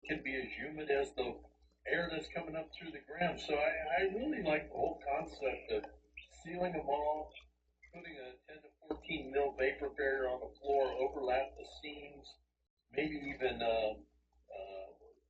can be as humid as the air that's coming up through the ground. So I really like the whole concept of sealing them off, putting a 10 to 14 mil vapor barrier on the floor, overlap the seams, maybe even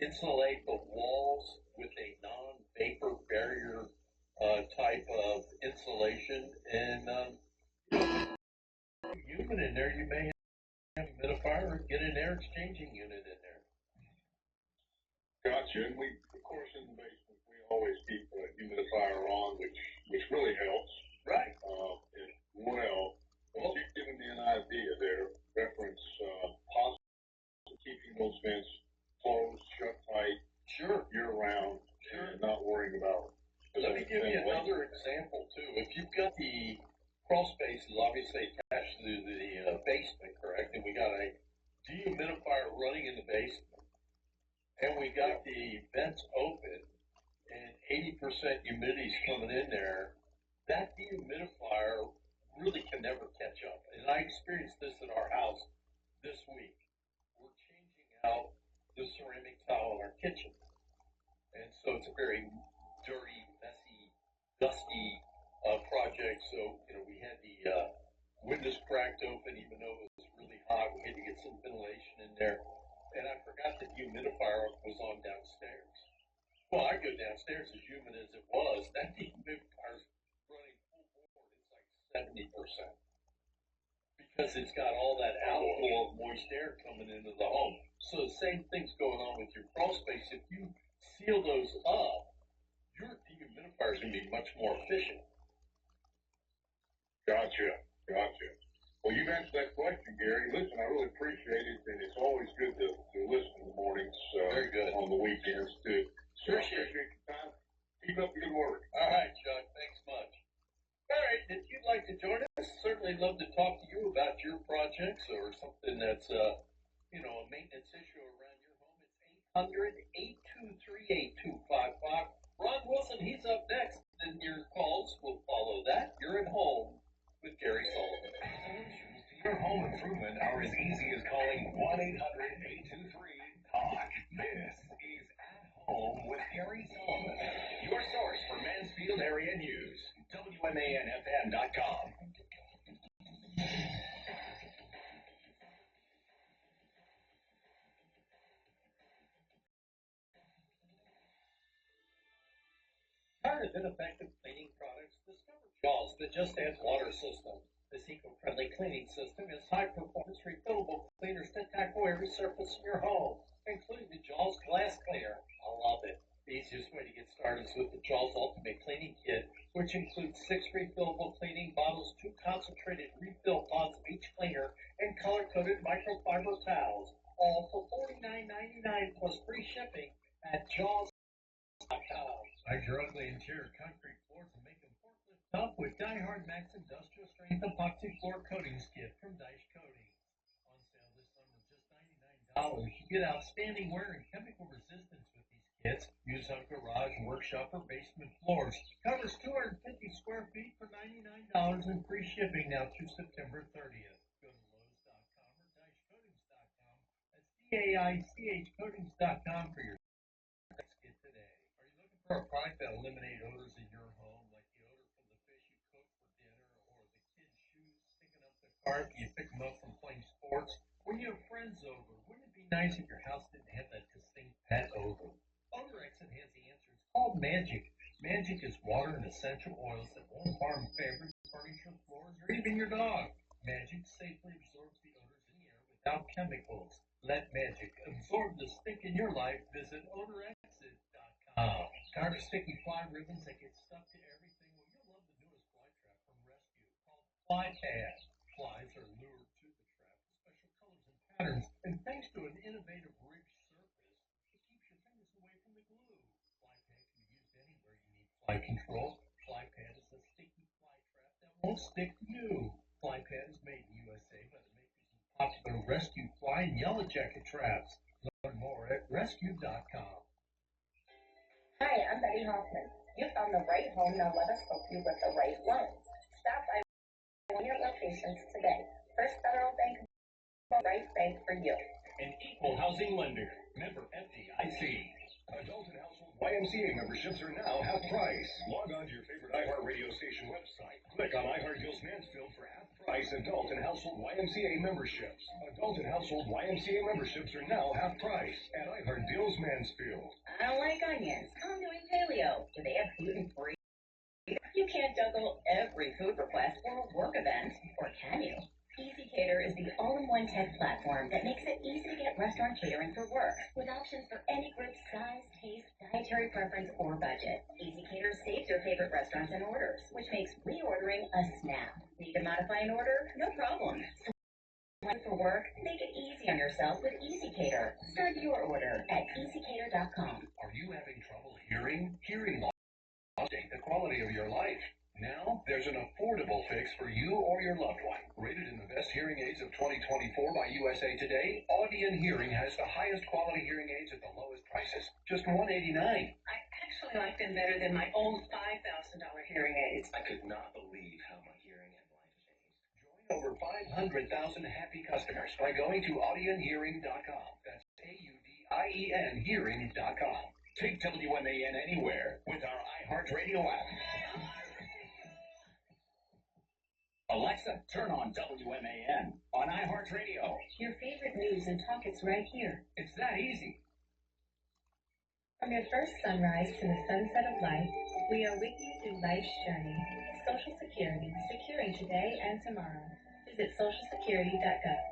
insulate the walls with a non-vapor barrier type of insulation. And humid in there, you may have a humidifier or get an air exchanging unit in there. Gotcha. And we, of course, in the basement, we always keep a humidifier on, which really helps. Right. As well. Well, you've given me an idea there. Reference possibly keeping those vents closed, shut tight, sure, year round, sure, and not worrying about. Let me give you another example too. If you've got the crawl spaces obviously attached to the basement, correct, and we got a dehumidifier running in the basement, and we got the vents open, and 80% humidity is coming in there, that dehumidifier really can never catch up. And I experienced this in our house this week. We're changing out the ceramic tile in our kitchen. And so it's a very dirty, messy, dusty project. So, we had the windows cracked open, even though it was really hot. We had to get some ventilation in there. And I forgot the humidifier was on downstairs. Well, I go downstairs as humid as it was. That humidifier's running full board. It's like 70% because it's got all that outflow of moist air coming into the home. So the same thing's going on with your crawl space. If you seal those up, your dehumidifier is going to be much more efficient. Gotcha. Well, you've answered that question, Gary. Listen, I really appreciate it, and it's always good to listen in the mornings. Very good. On the weekends, too. Appreciate your time. Keep up the good work. All right, Chuck. Thanks much. All right, if you'd like to join us, certainly love to talk to you about your projects or something that's, a maintenance issue around your home. It's 800-823-8255. Ron Wilson, he's up next, and your calls will follow that. You're at home with Gary Sullivan. Solutions to your home improvement are as easy as calling 1-800-823-TALK. This is At Home with Gary Sullivan, your source for Mansfield area news. WMANFM.com. Tired of ineffective cleaning products? Discover Jaws, the Just Add Water system. This eco-friendly cleaning system is high-performance refillable cleaners that tackle every surface in your home, including the Jaws glass cleaner. I love it. The easiest way to get started is with the Jaws Ultimate Cleaning Kit, which includes 6 refillable cleaning bottles, 2 concentrated refill pods of each cleaner, and color-coded microfiber towels, all for $49.99 plus free shipping at Jaws.com. Hide your ugly interior concrete floors and make them forklift tough with Die Hard Max Industrial Strength Epoxy Floor Coatings Kit from Dice Coatings. On sale this summer, just $99. You get outstanding wear and chemical resistance with these kits. Used on garage, workshop, or basement floors. Covers 250 square feet for $99 and free shipping now through September 30th. Go to Lowe's.com or DiceCoatings.com. That's DAICHcoatings.com for your kit today. Are you looking for a product that eliminates odors in your home, like the odor from the fish you cook for dinner, or the kids' shoes sticking up the carpet you pick them up from playing sports? When you have friends over, wouldn't it be nice if your house didn't have that distinct pet odor? Odor Exit has the answer. It's called Magic. Magic is water and essential oils that won't harm fabric, furniture, floors, or even your dog. Magic safely absorbs the odors in the air without chemicals. Let Magic absorb the stink in your life. Visit odorexit.com. Tired of sticky fly ribbons that get stuck to everything? Well, you'll love the newest fly trap from Rescue called Fly Pad. Flies are lured to the trap with special colors and patterns, and thanks to an innovative ridged surface, it keeps your fingers away from the glue. Fly Pad can be used anywhere you need fly control. Fly Pad is a sticky fly trap that won't stick to you. Fly Pad is made in the USA by the makers of popular Rescue Fly and Yellow Jacket traps. Learn more at rescue.com. Hi, I'm Betty Hoffman. You found the right home, now let us help you with the right loans. Stop by one of your locations today. First Federal Bank, the right bank for you. an equal housing lender. Member FDIC. Adult and household YMCA memberships are now half price. Log on to your favorite iHeart radio station website. Click on iHeart Deals Mansfield for half price adult and household YMCA memberships. Adult and household YMCA memberships are now half price at iHeart Deals Mansfield. I don't like onions. I'm doing paleo. Do they have gluten-free? You can't juggle every food request for a work event, or can you? EasyCater is the all-in-one tech platform that makes it easy to get restaurant catering for work, with options for any group size, taste, dietary preference, or budget. EasyCater saves your favorite restaurants and orders, which makes reordering a snap. Need to modify an order? No problem. Plan for work? Make it easy on yourself with EasyCater. Start your order at easycater.com. Are you having trouble hearing? Hearing loss affects the quality of your life. Now, there's an affordable fix for you or your loved one. Rated in the best hearing aids of 2024 by USA Today, Audion Hearing has the highest quality hearing aids at the lowest prices, just $189. I actually like them better than my old $5,000 hearing aids. I could not believe how my hearing and life changed. Join over 500,000 happy customers by going to audionhearing.com. That's AUDIEN hearing.com. Take WMAN anywhere with our iHeartRadio app. Alexa, turn on WMAN on iHeartRadio. Your favorite news and talk is right here. It's that easy. From your first sunrise to the sunset of life, we are with you through life's journey. Social Security, securing today and tomorrow. Visit socialsecurity.gov.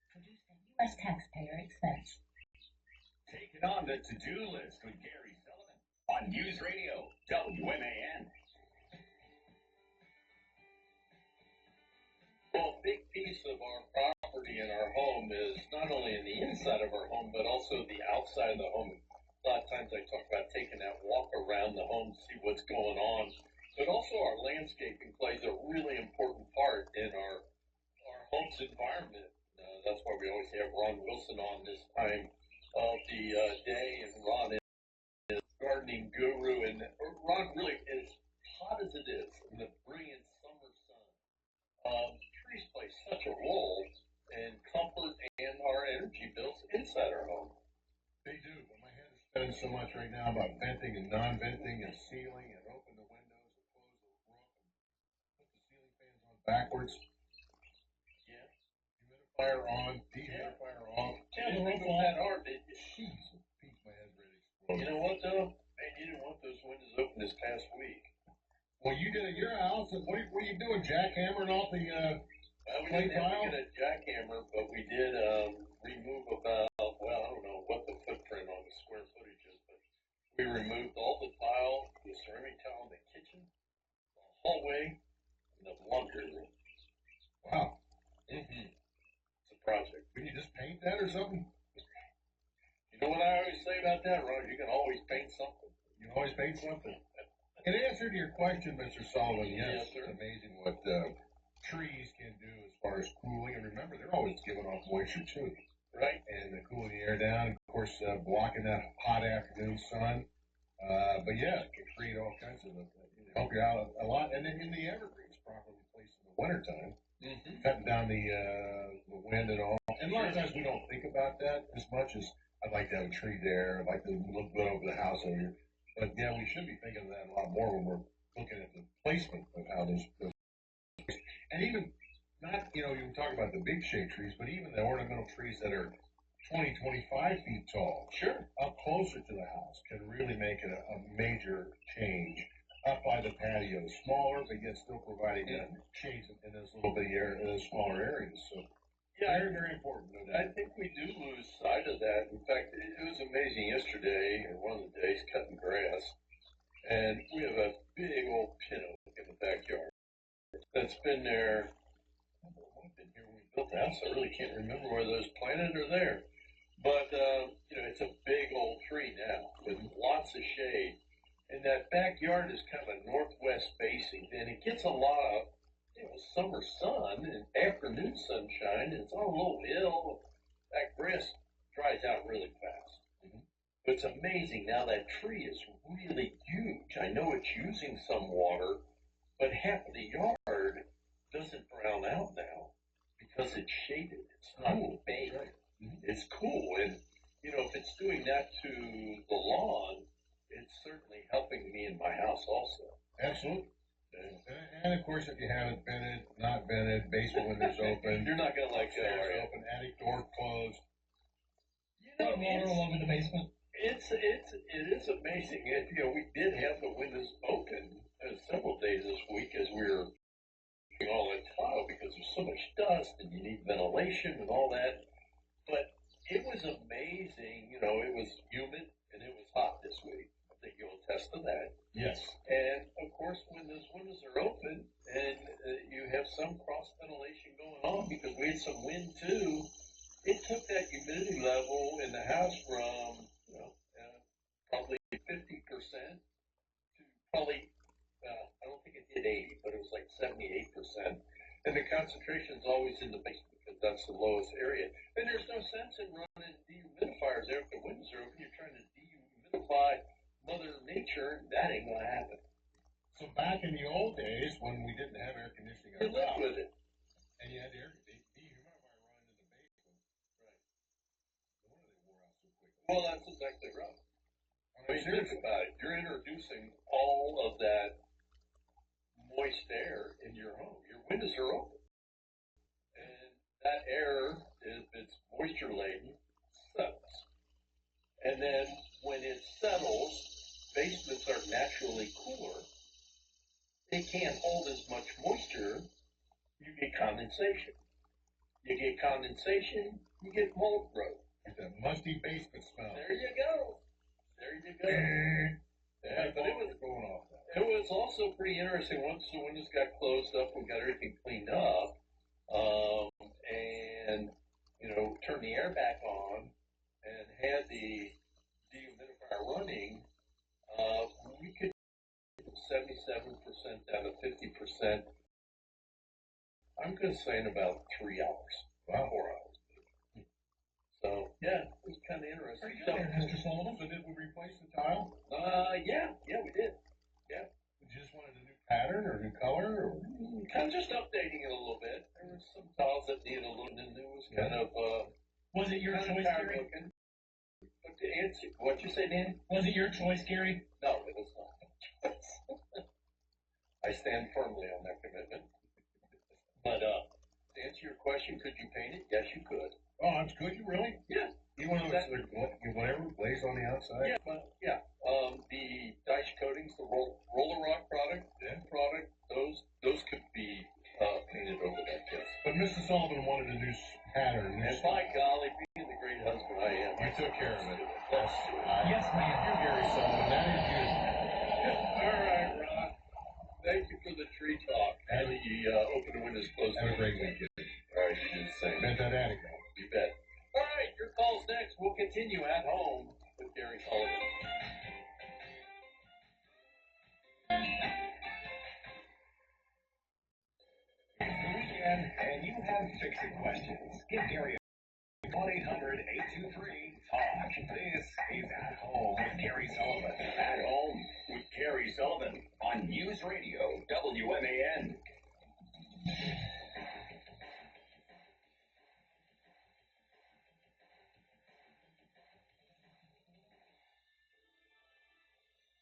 Produced at U.S. taxpayer expense. Take it on the to-do list with Gary Sullivan on News Radio WMAN. Well, a big piece of our property and our home is not only in the inside of our home, but also the outside of the home. A lot of times I talk about taking that walk around the home to see what's going on, but also our landscaping plays a really important part in our home's environment. That's why we always have Ron Wilson on this time of the day, and Ron is gardening guru, and Ron really is hot as it is in the brilliant summer sun. Trees play such a role in comfort and our energy bills inside our home. They do, but my head is spinning so much right now about venting and non-venting and sealing and open the windows and close the roof and put the ceiling fans on backwards. Yeah. Humidifier on, dehumidifier off. Yeah, the roof was that hard. Jeez, Pete, my head's ready to explode. You know what though? Man, you didn't want those windows open this past week. Well, you did at your house, and what are you doing, jackhammering off the, We didn't have to get a jackhammer, but we did remove about, well, I don't know what the footprint on the square footage is, but we removed all the tile, the ceramic tile in the kitchen, the hallway, and the laundry room. wow. Mm-hmm. It's a project. Can you just paint that or something? You know what I always say about that, Ron? You can always paint something. You always paint something. In answer to your question, Mr. Sullivan, yes, Yes, sir. it's amazing what trees can do as far as cooling. And remember, they're always giving off moisture too, Right? and cooling the air down. Of course, blocking that hot afternoon sun. But yeah, it can create all kinds of help you out a lot. And then in the evergreens, properly placed in the wintertime, cutting down the wind and all. And a lot of times we don't think about that as much as I'd like to have a tree there. I'd like to look good over the house over here. But yeah, we should be thinking of that a lot more when we're looking at the placement of how those and even not, you talk about the big shade trees, but even the ornamental trees that are 20, 25 feet tall, Sure. up closer to the house can really make it a major change. Up by the patio, smaller, but yet still providing shades in those little bit in those smaller areas. So Yeah, very, very important. No I doubt. think we do lose sight of that. In fact, it was amazing yesterday, or one of the days, cutting grass, and we have a big old pin oak in the backyard that's been there. I don't know what been here when we built the house. I really can't remember where those planted or there, but it's a big old tree now with lots of shade, and that backyard is kind of northwest facing, and it gets a lot of summer sun and afternoon sunshine, and it's on a little hill. That grass dries out really fast. But it's amazing now that tree is really huge. I know it's using some water, but half of the yard doesn't brown out now because it's shaded. It's not big. it's cool. And, you know, if it's doing that to the lawn, it's certainly helping me in my house also. Absolutely. And of course, if you haven't vented, not vented, basement windows open, You're not gonna like that, are upstairs you? open, attic door closed. You know, Water all over the basement. it is amazing. And, you know, we did have the windows open several days this week as we were doing all that tile because there's so much dust and you need ventilation and all that. But it was amazing. You know, it was humid and it was hot this week. I think you'll attest to that. Yes. And of course, when those windows are open and you have some cross ventilation going on because we had some wind too, it took that humidity level in the house from probably 50% to probably I don't think it did 80, but it was like 78%. And the concentration is always in the basement because that's the lowest area. And there's no sense in running dehumidifiers there if the windows are open. You're trying to dehumidify Mother Nature, and that ain't gonna happen. So back in the old days when we didn't have air conditioning You live outside, with it. and you had the dehumidifier running in the basement, Right. no wonder they wore out so quickly. Well, that's exactly right. I mean, think about it. You're introducing all of that moist air in your home. Your windows are open. And that air, if it's moisture laden, settles. And then when it settles, basements are naturally cooler. They can't hold as much moisture. You get condensation. You get condensation, you get mold growth. Get that musty basement smell. There you go. There you go. Yeah, but it was going off. It was also pretty interesting. Once the windows got closed up, we got everything cleaned up, and you know, turned the air back on, and had the dehumidifier running. We could get from 77% down to 50%. I'm going to say in about 3 hours. Wow. 4 hours. So yeah, it was kind of interesting. Pretty good there, Mr. Sullivan. So did we replace the tile? Yeah, we did. Yeah. We just wanted a new pattern or new color? Or? Kind of just updating it a little bit. There were some tiles that needed a little, and it was kind of Was it your kind of choice, tired Gary? looking. But to answer, what'd you say, Dan? Was it your choice, Gary? No, it was not. I stand firmly on that commitment. But to answer your question, could you paint it? Yes, you could. Oh, that's good. You really? Yeah. You want to whatever glaze on the outside? Yeah, but yeah. The dice coatings, the roller rock product, those could be painted over that. Yes. But Mr. Sullivan wanted a new pattern. And by golly, being the great husband I am, You took care of it. Yes. Yes, ma'am. You're Gary Sullivan. That is you. All right, Ron. Thank you for the tree talk. And the open the windows, close the Have a great windows. weekend. All right, you do the same. Vent that attic out. You bet. All right, your call's next. We'll continue at home with Gary Sullivan. It's the weekend, and you have fix-it questions. Give Gary a 1-800-823-TALK. This is At Home with Gary Sullivan. At Home with Gary Sullivan on News Radio WMAN.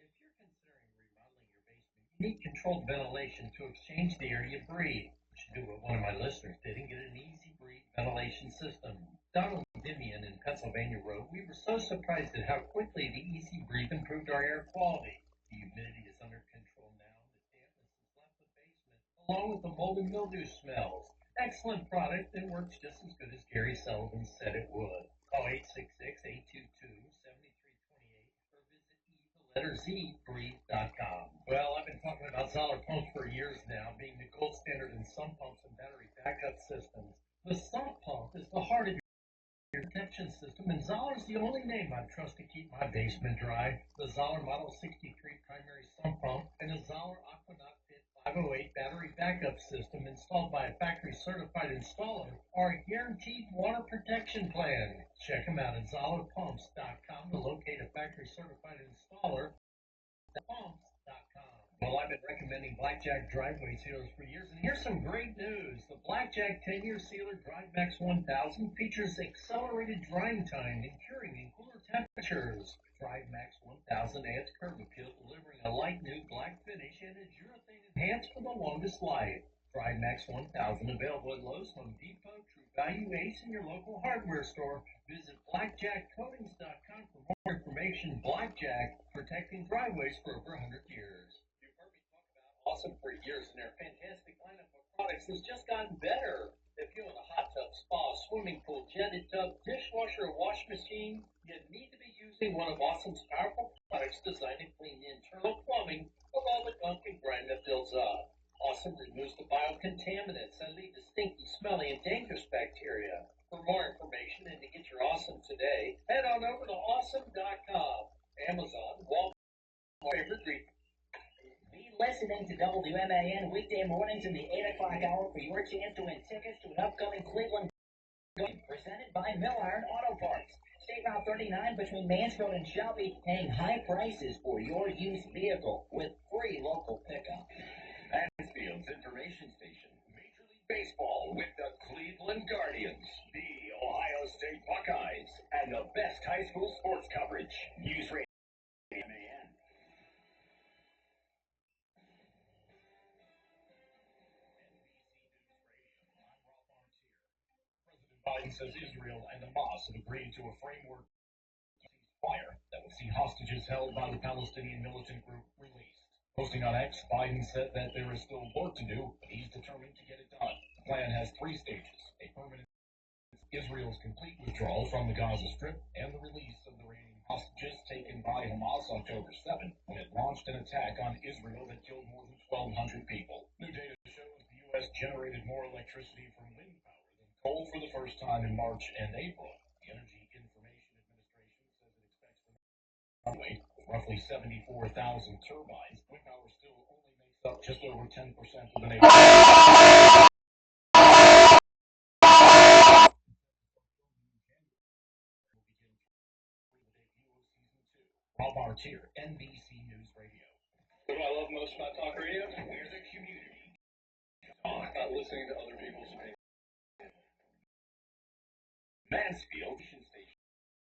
If you're considering remodeling your basement, you need controlled ventilation to exchange the air you breathe. You should do what one of my listeners did and get an Easy Breathe ventilation system. Donald Dimian in Pennsylvania wrote, "We were so surprised at how quickly the Easy Breathe improved our air quality. The humidity is under control now, and the dampness has left the basement, along with the mold and mildew smells. Excellent product that works just as good as Gary Sullivan said it would. Call 866-822-7328 or visit breathe.com. Well, I've been talking about Zoller pumps for years now, being the gold standard in sump pumps and battery backup systems. The sump pump is the heart of your protection system, and Zoller's the only name I trust to keep my basement dry. The Zoller Model 63 primary sump pump and the Zoller Aquanaut Fit 508 battery backup system installed by a factory certified installer are a guaranteed water protection plan. Check them out at ZollerPumps.com to locate a factory certified installer. Pumps.com. Well, I've been recommending Blackjack driveway sealers for years, and here's some great news. The Blackjack 10-year sealer DriveMax 1000 features accelerated drying time and curing in cooler temperatures. DriveMax 1000 adds curb appeal, delivering a light nude black finish and is urethane enhanced for the longest life. DriveMax 1000 available at Lowe's, Home Depot, True Value, Ace, and your local hardware store. Visit blackjackcoatings.com for more information. Blackjack, protecting driveways for over 100 years. You've heard me talk about Awesome for years, and their fantastic lineup of products has just gotten better. If you own a hot tub, spa, swimming pool, jetted tub, dishwasher, or wash machine, you need to be using one of Awesome's powerful products designed to clean the internal plumbing of all the gunk and grime that builds up. Awesome removes the biocontaminants that lead to stinky, smelly, and dangerous bacteria. For more information and to get your Awesome today, head on over to awesome.com. Amazon, Walmart, favorite retailer. Be listening to WMAN weekday mornings in the 8 o'clock hour for your chance to win tickets to an upcoming Cleveland game presented by Mill Iron Auto Parts. State Route 39 between Mansfield and Shelby, paying high prices for your used vehicle with free local pickup. Mansfield's information station, Major League Baseball with the Cleveland Guardians, the Ohio State Buckeyes, and the best high school sports coverage. News Radio MAN. Biden says Israel and Hamas have agreed to a framework ceasefire that would see hostages held by the Palestinian militant group released. Posting on X, Biden said that there is still work to do, but he's determined to get it done. The plan has 3 stages: a permanent Israel's complete withdrawal from the Gaza Strip and the release of the remaining hostages taken by Hamas October 7th, when it launched an attack on Israel that killed more than 1,200 people. New data shows the U.S. generated more electricity from wind power than coal for the first time in March and April. The Energy Information Administration says it expects to runway with roughly 74,000 turbines. Wind power still only makes up just over 10% of the nation. Rob Artier, NBC News Radio. What do I love most about talk radio? We're the community. Not listening to other people's opinions. Mansfield